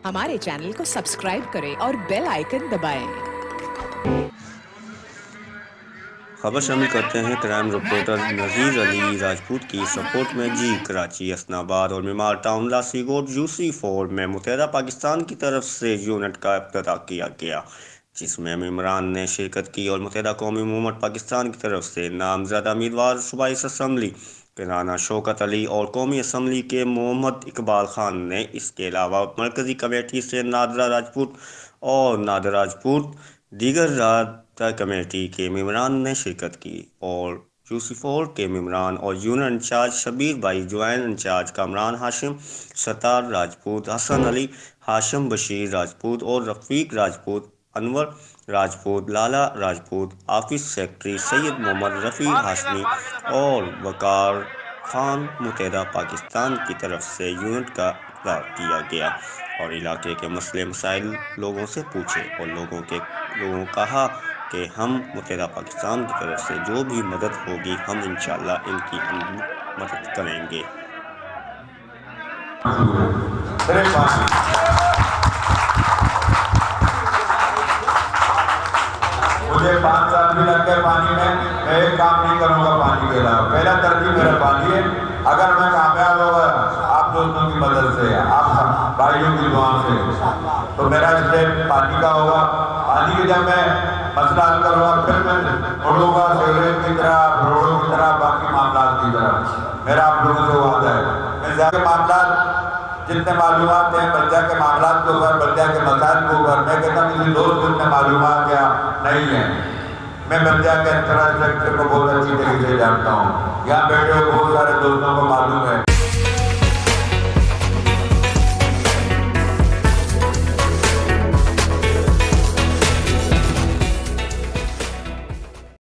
हमारे चैनल को सब्सक्राइब करें और बेल आइकन दबाएं। खबर शामिल करते हैं क्राइम रिपोर्टर नज़ीर अली राजपूत की सपोर्ट में जी। कराची, हसनाबाद और मीमार टाउन लासीगोट UC4 में मुत्तहदा पाकिस्तान की तरफ से यूनिट का इफ्तिताह किया गया, जिसमें इमरान ने शिरकत की और मुत्तहदा कौमी मूवमेंट पाकिस्तान की तरफ से नामजद उम्मीदवार सूबाई असम्बली राना शौकत अली और कौमी असम्बली के मोहम्मद इकबाल खान ने, इसके अलावा मरकजी कमेटी से नादरा राजपूत और नादर राजपूत, दीगर राब्ता कमेटी के मेंबरान ने शिरकत की और UC4 के मेंबरान और यूनियन इंचार्ज शबीर भाई, ज्वाइंट इंचार्ज कामरान हाशिम, सत्तार राजपूत, हसन अली, हाशिम बशीर राजपूत और रफीक राजपूत, अनवर राजपूत, लाला राजपूत, ऑफिस सेक्रेटरी सैयद मोहम्मद रफ़ी हाशमी और वकार खान मुत्तहदा पाकिस्तान की तरफ से यूनिट का इफ्तिताह किया गया और इलाके के मसले मसाइल लोगों से पूछे और लोगों कहा कि हम मुत्तहदा पाकिस्तान की तरफ से जो भी मदद होगी हम इंशाअल्लाह इनकी मदद करेंगे। मुझे 5 साल भी लग गए पानी में, मैं एक काम नहीं करूंगा पानी के अलावा। पहला तरजीह मेरा पानी है। अगर मैं कामयाब होगा आप दोस्तों की मदद से, आप भाइयों की दुआ से, तो मेरा इससे पानी का होगा। पानी के जब मैं मसला हल करूँगा फिर मैं उड़ूंगा सेवरेज की तरह, रोडों की तरह, बाकी मामला की तरह। मेरा आप लोगों से वादा है मैं ज़्यादा मामला जितने मालूमात हैं बल्दिया के मामला के ऊपर, बल्दिया के मसाइल के ऊपर, मैं कहता हूँ किसी दोस्त जितने मालूमात या नहीं है। मैं बल्दिया के इंफ्रास्ट्रक्चर को बहुत अच्छी तरीके से जानता हूँ। यहाँ बैठे हुए बहुत सारे दोस्तों को मालूम है।